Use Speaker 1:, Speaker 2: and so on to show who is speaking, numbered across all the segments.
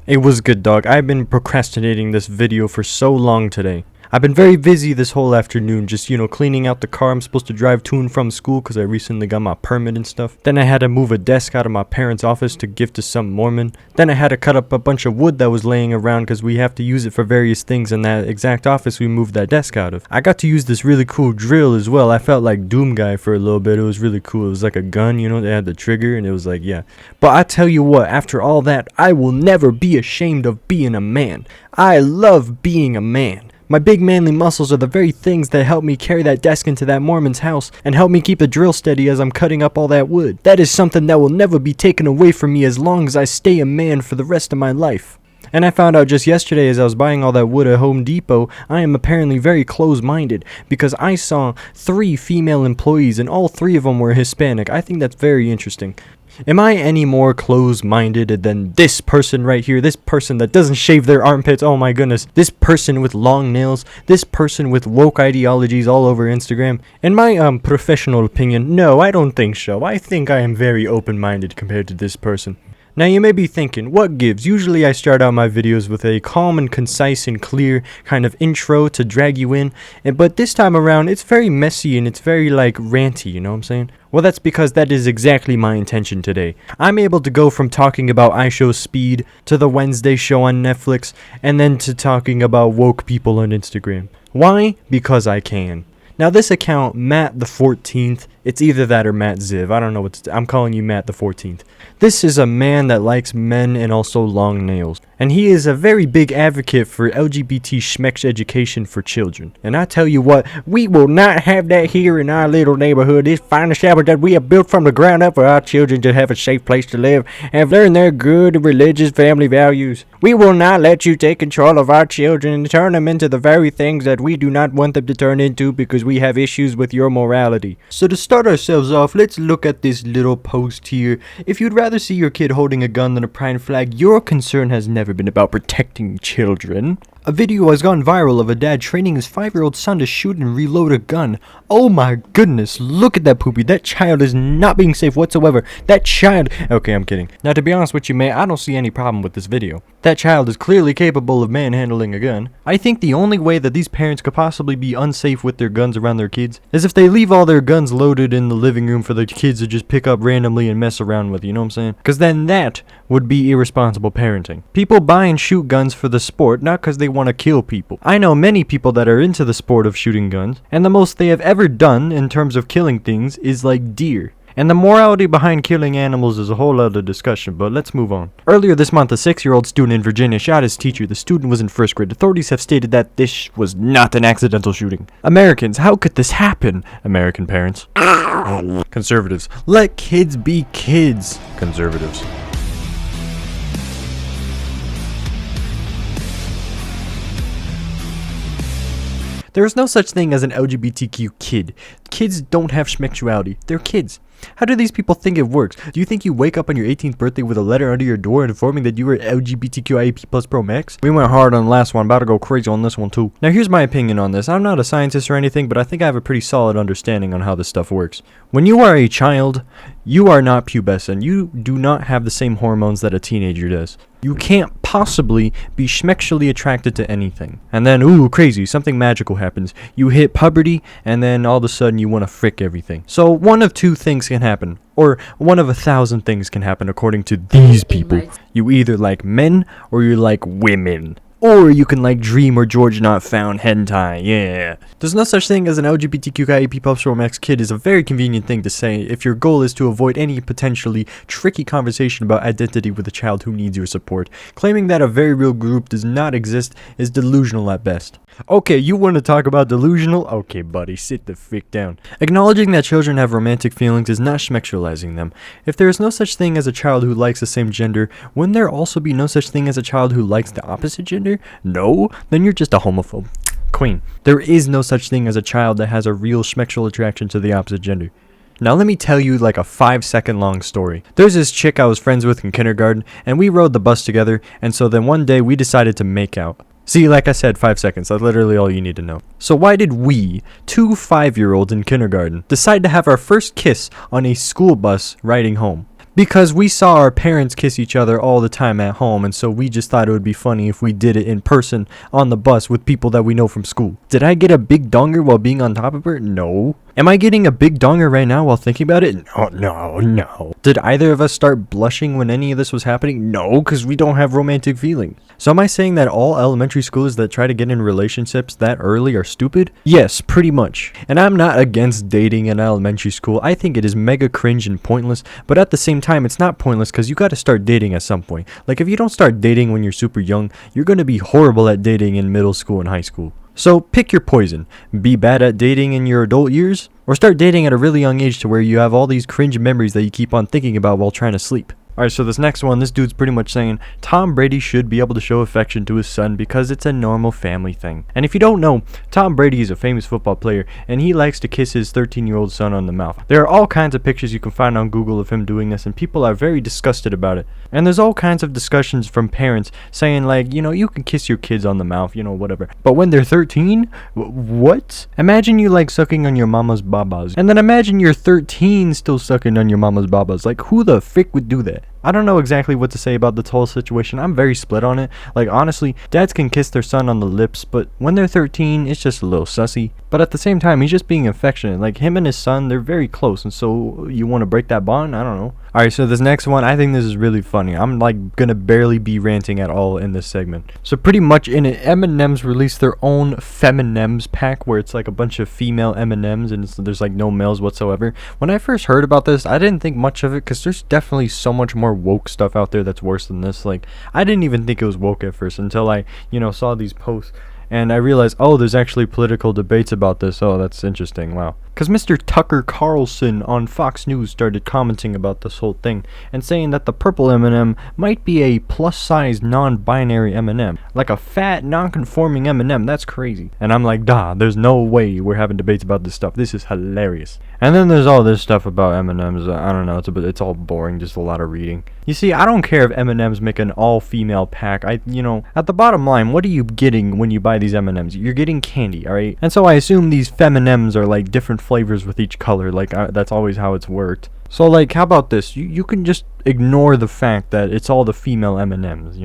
Speaker 1: It was good, dog. I've been procrastinating this video for so long today. I've been very busy this whole afternoon, just, cleaning out the car I'm supposed to drive to and from school because I recently got my permit and stuff. Then I had to move a desk out of my parents' office to give to some Mormon. Then I had to cut up a bunch of wood that was laying around because we have to use it for various things in that exact office we moved that desk out of. I got to use this really cool drill as well. I felt like Doom Guy for a little bit. It was really cool. It was like a gun, they had the trigger and it was like, yeah. But I tell you what, after all that, I will never be ashamed of being a man. I love being a man. My big manly muscles are the very things that help me carry that desk into that Mormon's house and help me keep the drill steady as I'm cutting up all that wood. That is something that will never be taken away from me as long as I stay a man for the rest of my life. And I found out just yesterday as I was buying all that wood at Home Depot, I am apparently very close-minded because I saw 3 female employees and all 3 of them were Hispanic. I think that's very interesting. Am I any more close-minded than this person right here? This person that doesn't shave their armpits? Oh my goodness. This person with long nails? This person with woke ideologies all over Instagram? In my professional opinion, no, I don't think so. I think I am very open-minded compared to this person. Now you may be thinking, what gives? Usually I start out my videos with a calm and concise and clear kind of intro to drag you in, but this time around it's very messy and it's very ranty, you know what I'm saying? Well, that's because that is exactly my intention today. I'm able to go from talking about IShowSpeed to the Wednesday show on Netflix and then to talking about woke people on Instagram. Why? Because I can. Now this account, Matt the 14th, it's either that or Matt Ziv. I don't know I'm calling you Matt the 14th. This is a man that likes men and also long nails. And he is a very big advocate for LGBT schmex education for children. And I tell you what, we will not have that here in our little neighborhood. This fine establishment that we have built from the ground up for our children to have a safe place to live and learn their good religious family values. We will not let you take control of our children and turn them into the very things that we do not want them to turn into because we have issues with your morality. So to start ourselves off, let's look at this little post here. If you'd rather see your kid holding a gun than a pride flag, your concern has never been about protecting children. A video has gone viral of a dad training his 5-year-old son to shoot and reload a gun. Oh my goodness, look at that poopy. That child is not being safe whatsoever. That child... Okay, I'm kidding. Now, to be honest with you, mate, I don't see any problem with this video. That child is clearly capable of manhandling a gun. I think the only way that these parents could possibly be unsafe with their guns around their kids is if they leave all their guns loaded in the living room for the kids to just pick up randomly and mess around with, you know what I'm saying? Because then that would be irresponsible parenting. People buy and shoot guns for the sport, not because they want to kill people. I know many people that are into the sport of shooting guns, and the most they have ever done in terms of killing things is like deer. And the morality behind killing animals is a whole other discussion, but let's move on. Earlier this month, a 6-year-old student in Virginia shot his teacher. The student was in 1st grade. Authorities have stated that this was not an accidental shooting. Americans, how could this happen? American parents. Conservatives, let kids be kids. Conservatives. There is no such thing as an LGBTQ kid. Kids don't have schmexuality. They're kids. How do these people think it works? Do you think you wake up on your 18th birthday with a letter under your door informing that you were LGBTQIA+ Pro Max? We went hard on the last one, about to go crazy on this one too. Now here's my opinion on this. I'm not a scientist or anything, but I think I have a pretty solid understanding on how this stuff works. When you are a child, you are not pubescent. You do not have the same hormones that a teenager does. You can't possibly be schmexually attracted to anything. And then, ooh, crazy, something magical happens. You hit puberty, and then all of a sudden you want to frick everything. So one of 2 things can happen. Or one of 1,000 things can happen according to these people. You either like men, or you like women. Or you can like Dream or George Not Found hentai, yeah. There's no such thing as an LGBTQIA+ Pro Max kid is a very convenient thing to say if your goal is to avoid any potentially tricky conversation about identity with a child who needs your support. Claiming that a very real group does not exist is delusional at best. Okay, you want to talk about delusional? Okay, buddy, sit the frick down. Acknowledging that children have romantic feelings is not schmexualizing them. If there is no such thing as a child who likes the same gender, wouldn't there also be no such thing as a child who likes the opposite gender? No? Then you're just a homophobe. Queen. There is no such thing as a child that has a real schmexual attraction to the opposite gender. Now let me tell you like a 5-second long story. There's this chick I was friends with in kindergarten, and we rode the bus together, and so then one day we decided to make out. See, like I said, 5 seconds, that's literally all you need to know. So why did we, 2 5-year-olds in kindergarten, decide to have our first kiss on a school bus riding home? Because we saw our parents kiss each other all the time at home, and so we just thought it would be funny if we did it in person on the bus with people that we know from school. Did I get a big donger while being on top of her? No. Am I getting a big donger right now while thinking about it? No. Did either of us start blushing when any of this was happening? No, because we don't have romantic feelings. So am I saying that all elementary schoolers that try to get in relationships that early are stupid? Yes, pretty much. And I'm not against dating in elementary school. I think it is mega cringe and pointless, but at the same time, it's not pointless because you got to start dating at some point. Like, if you don't start dating when you're super young, you're going to be horrible at dating in middle school and high school. So pick your poison. Be bad at dating in your adult years, or start dating at a really young age to where you have all these cringe memories that you keep on thinking about while trying to sleep. Alright, so this next one, this dude's pretty much saying Tom Brady should be able to show affection to his son because it's a normal family thing. And if you don't know, Tom Brady is a famous football player, and he likes to kiss his 13-year-old son on the mouth. There are all kinds of pictures you can find on Google of him doing this, and people are very disgusted about it. And there's all kinds of discussions from parents saying, like, you know, you can kiss your kids on the mouth, you know, whatever. But when they're 13? What? Imagine you like sucking on your mama's babas, and then imagine you're 13 still sucking on your mama's babas. Like, who the frick would do that? I don't know exactly what to say about this whole situation. I'm very split on it. Like, honestly, dads can kiss their son on the lips, but when they're 13, it's just a little sussy. But at the same time, he's just being affectionate. Like, him and his son, they're very close, and so you want to break that bond? I don't know. Alright, so this next one, I think this is really funny. I'm like gonna barely be ranting at all in this segment. So pretty much in it, M&M's released their own Feminems pack where it's like a bunch of female M&M's and there's like no males whatsoever. When I first heard about this, I didn't think much of it because there's definitely so much more woke stuff out there that's worse than this. Like, I didn't even think it was woke at first until I, saw these posts. And I realized, oh, there's actually political debates about this. Oh, that's interesting. Wow. Because Mr. Tucker Carlson on Fox News started commenting about this whole thing and saying that the purple M&M might be a plus-size non-binary M&M. Like a fat, non-conforming M&M. That's crazy. And I'm like, there's no way we're having debates about this stuff. This is hilarious. And then there's all this stuff about M&Ms. I don't know. It's all boring. Just a lot of reading. You see, I don't care if M&Ms make an all-female pack. At the bottom line, what are you getting when you buy these M&Ms? You're getting candy, alright? And so I assume these Feminems are like different flavors with each color. Like, that's always how it's worked. So, like, how about this? You can just ignore the fact that it's all the female M&Ms,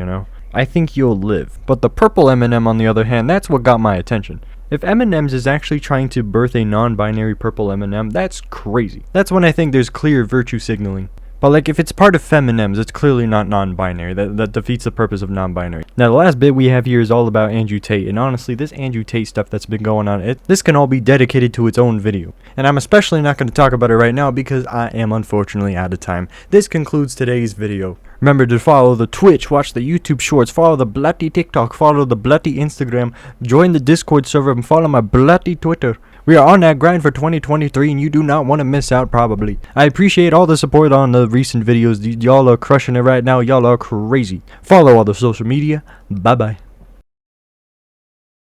Speaker 1: I think you'll live. But the purple M&M, on the other hand, that's what got my attention. If M&M's is actually trying to birth a non-binary purple M&M, that's crazy. That's when I think there's clear virtue signaling. But like, if it's part of Feminems, it's clearly not non-binary. That defeats the purpose of non-binary. Now, the last bit we have here is all about Andrew Tate. And honestly, this Andrew Tate stuff that's been going on, this can all be dedicated to its own video. And I'm especially not going to talk about it right now because I am unfortunately out of time. This concludes today's video. Remember to follow the Twitch, watch the YouTube shorts, follow the bloody TikTok, follow the bloody Instagram, join the Discord server, and follow my bloody Twitter. We are on that grind for 2023 and you do not want to miss out probably. I appreciate all the support on the recent videos. Y'all are crushing it right now. Y'all are crazy. Follow all the social media. Bye bye.